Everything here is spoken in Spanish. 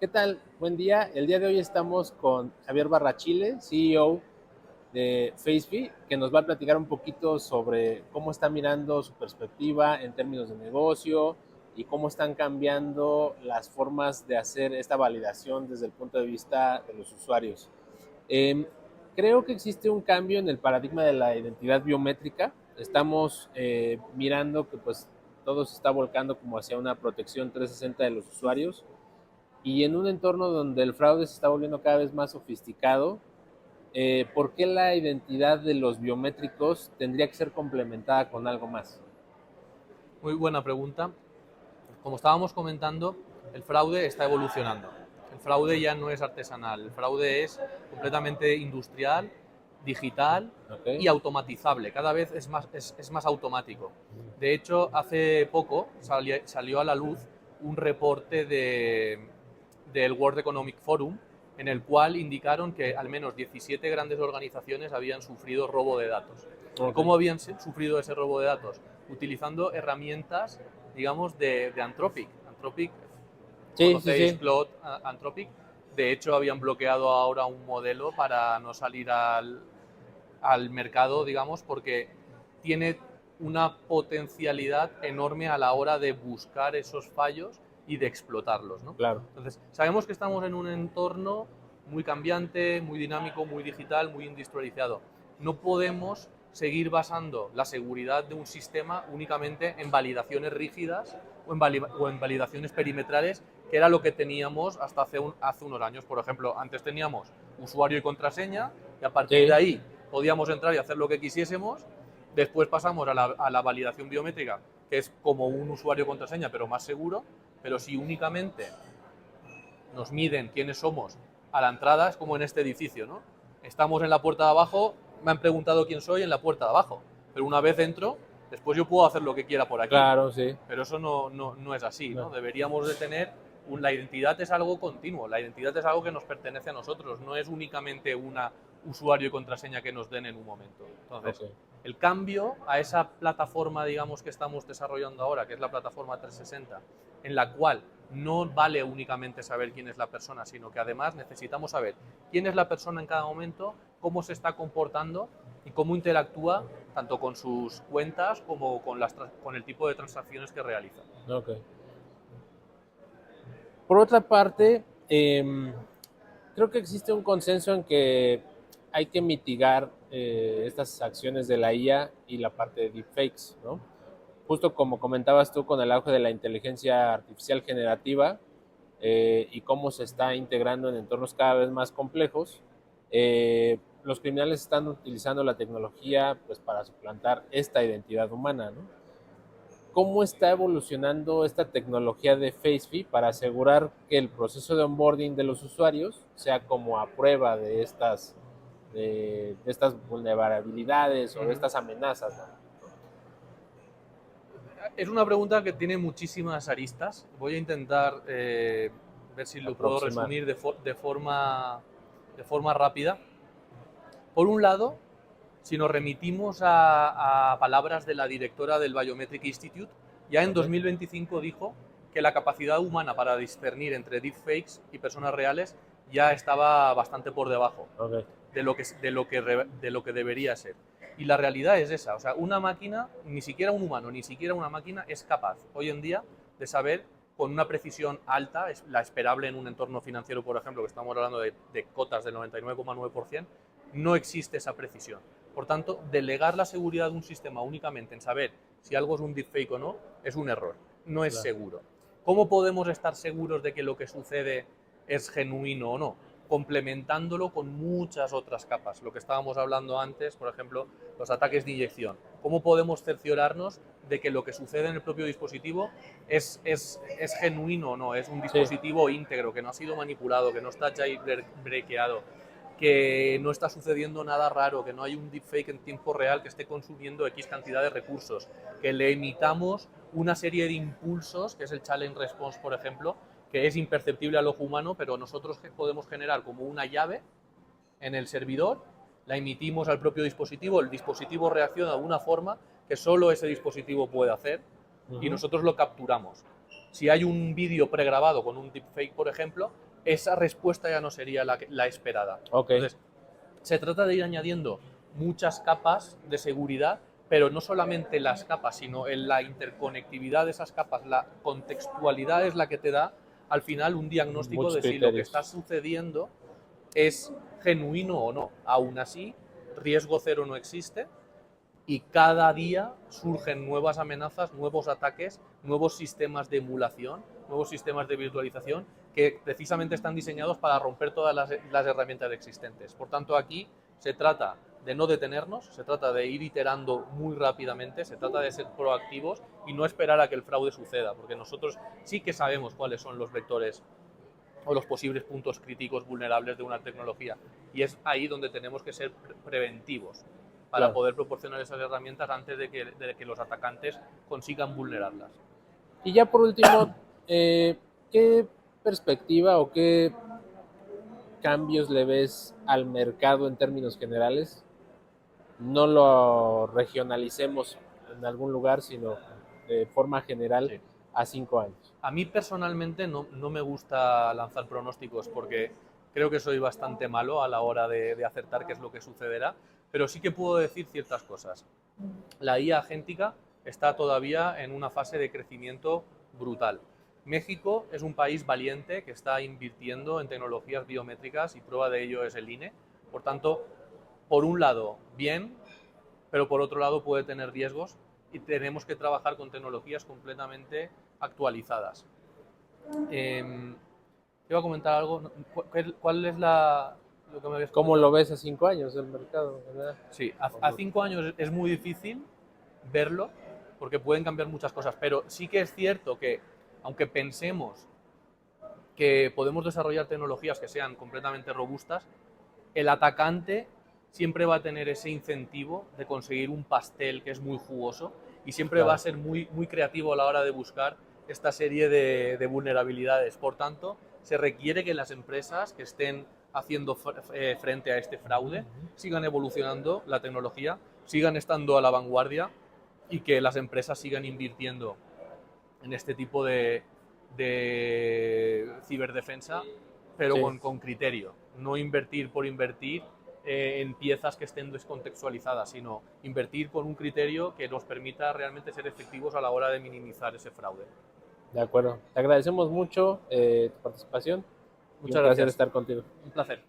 ¿Qué tal? Buen día. El día de hoy estamos con Javier Barrachile, CEO de FaceBee, que nos va a platicar un poquito sobre cómo está mirando su perspectiva en términos de negocio y cómo están cambiando las formas de hacer esta validación desde el punto de vista de los usuarios. Eh, Creo que existe un cambio en el paradigma de la identidad biométrica. Estamos mirando que pues todo se está volcando como hacia una protección 360 de los usuarios y en un entorno donde el fraude se está volviendo cada vez más sofisticado. ¿Por qué la identidad de los biométricos tendría que ser complementada con algo más? Muy buena pregunta. Como estábamos comentando, el fraude está evolucionando. El fraude ya no es artesanal, el fraude es completamente industrial, digital ¿Ok? y automatizable. Cada vez es más automático. De hecho, hace poco salió a la luz un reporte del World Economic Forum en el cual indicaron que al menos 17 grandes organizaciones habían sufrido robo de datos. ¿Y Ok. cómo habían sufrido ese robo de datos? Utilizando herramientas, digamos, de Anthropic. Anthropic, Sí, sí, ¿conocéis sí. Claude Anthropic? De hecho, habían bloqueado ahora un modelo para no salir al mercado, digamos, porque tiene una potencialidad enorme a la hora de buscar esos fallos y de explotarlos, ¿no? Claro. Entonces, sabemos que estamos en un entorno muy cambiante, muy dinámico, muy digital, muy industrializado. No podemos seguir basando la seguridad de un sistema únicamente en validaciones rígidas o en validaciones perimetrales, que era lo que teníamos hasta hace unos años. Por ejemplo, antes teníamos usuario y contraseña, y a partir de Sí, ahí podíamos entrar y hacer lo que quisiésemos. Después pasamos a la validación biométrica, que es como un usuario y contraseña, pero más seguro. Pero si únicamente nos miden quiénes somos a la entrada, es como en este edificio, ¿no? Estamos en la puerta de abajo, me han preguntado quién soy en la puerta de abajo, pero una vez entro, después yo puedo hacer lo que quiera por aquí. claro, sí. Pero eso no es así, ¿no? No. Deberíamos de tener la identidad es algo continuo, la identidad es algo que nos pertenece a nosotros, no es únicamente una usuario y contraseña que nos den en un momento. Ok. Entonces, el cambio a esa plataforma, digamos, que estamos desarrollando ahora, que es la plataforma 360, en la cual no vale únicamente saber quién es la persona, sino que además necesitamos saber quién es la persona en cada momento, cómo se está comportando y cómo interactúa tanto con sus cuentas como con el tipo de transacciones que realiza. Ok. Por otra parte, creo que existe un consenso en que hay que mitigar estas acciones de la IA y la parte de deepfakes, ¿no? Justo como comentabas tú con el auge de la inteligencia artificial generativa y cómo se está integrando en entornos cada vez más complejos, los criminales están utilizando la tecnología pues, para suplantar esta identidad humana, ¿no? ¿Cómo está evolucionando esta tecnología de FaceFi para asegurar que el proceso de onboarding de los usuarios sea como a prueba de estas vulnerabilidades o de Uh-huh. estas amenazas, ¿no? Es una pregunta que tiene muchísimas aristas. Voy a intentar ver si lo puedo Aproximar. resumir de forma rápida. Por un lado, si nos remitimos a palabras de la directora del Biometric Institute, ya en Ok, 2025 dijo que la capacidad humana para discernir entre deepfakes y personas reales ya estaba bastante por debajo ok, de lo que debería ser. Y la realidad es esa, o sea, una máquina, ni siquiera un humano, ni siquiera una máquina es capaz hoy en día de saber con una precisión alta, la esperable en un entorno financiero, por ejemplo, que estamos hablando de cotas del 99,9%, no existe esa precisión. Por tanto, delegar la seguridad de un sistema únicamente en saber si algo es un deepfake o no es un error, no es claro. seguro. ¿Cómo podemos estar seguros de que lo que sucede es genuino o no? Complementándolo con muchas otras capas. Lo que estábamos hablando antes, por ejemplo, los ataques de inyección. ¿Cómo podemos cerciorarnos de que lo que sucede en el propio dispositivo es genuino o no? Es un Sí, dispositivo íntegro, que no ha sido manipulado, que no está jailbreakado, que no está sucediendo nada raro, que no hay un deepfake en tiempo real que esté consumiendo X cantidad de recursos, que le emitamos una serie de impulsos, que es el challenge response, por ejemplo, que es imperceptible al ojo humano, pero nosotros podemos generar como una llave en el servidor, la emitimos al propio dispositivo, el dispositivo reacciona de una forma que solo ese dispositivo puede hacer y ujú, nosotros lo capturamos. Si hay un vídeo pregrabado con un deepfake, por ejemplo, esa respuesta ya no sería la esperada. Ok. Entonces, se trata de ir añadiendo muchas capas de seguridad, pero no solamente las capas, sino en la interconectividad de esas capas, la contextualidad es la que te da al final un diagnóstico Muchos de si lo que criterios. está sucediendo es genuino o no. Aún así, riesgo cero no existe y cada día surgen nuevas amenazas, nuevos ataques, nuevos sistemas de emulación, nuevos sistemas de virtualización que precisamente están diseñados para romper todas las herramientas existentes. Por tanto, aquí se trata de no detenernos, se trata de ir iterando muy rápidamente, se trata de ser proactivos y no esperar a que el fraude suceda, porque nosotros sí que sabemos cuáles son los vectores o los posibles puntos críticos vulnerables de una tecnología. Y es ahí donde tenemos que ser preventivos para Claro. poder proporcionar esas herramientas antes de que los atacantes consigan vulnerarlas. Y ya por último, ¿qué perspectiva o qué cambios le ves al mercado en términos generales? No lo regionalicemos en algún lugar, sino de forma general Sí. a 5 años. A mí personalmente no me gusta lanzar pronósticos porque creo que soy bastante malo a la hora de acertar qué es lo que sucederá, pero sí que puedo decir ciertas cosas. La IA agéntica está todavía en una fase de crecimiento brutal. México es un país valiente que está invirtiendo en tecnologías biométricas y prueba de ello es el INE. Por tanto, por un lado, bien, pero por otro lado puede tener riesgos y tenemos que trabajar con tecnologías completamente actualizadas. Te iba a comentar algo. ¿Cuál es lo que me habías ¿Cómo comentado? lo ves a 5 años el mercado? ¿Verdad? Sí, a 5 años es muy difícil verlo porque pueden cambiar muchas cosas, pero sí que es cierto que aunque pensemos que podemos desarrollar tecnologías que sean completamente robustas, el atacante siempre va a tener ese incentivo de conseguir un pastel que es muy jugoso y siempre va a Claro. ser muy creativo a la hora de buscar esta serie de vulnerabilidades. Por tanto, se requiere que las empresas que estén haciendo frente a este fraude sigan evolucionando la tecnología, sigan estando a la vanguardia y que las empresas sigan invirtiendo en este tipo de ciberdefensa, pero Sí, con criterio. No invertir por invertir en piezas que estén descontextualizadas, sino invertir con un criterio que nos permita realmente ser efectivos a la hora de minimizar ese fraude. de acuerdo. Te agradecemos mucho tu participación y un Muchas placer gracias. estar contigo. Un placer.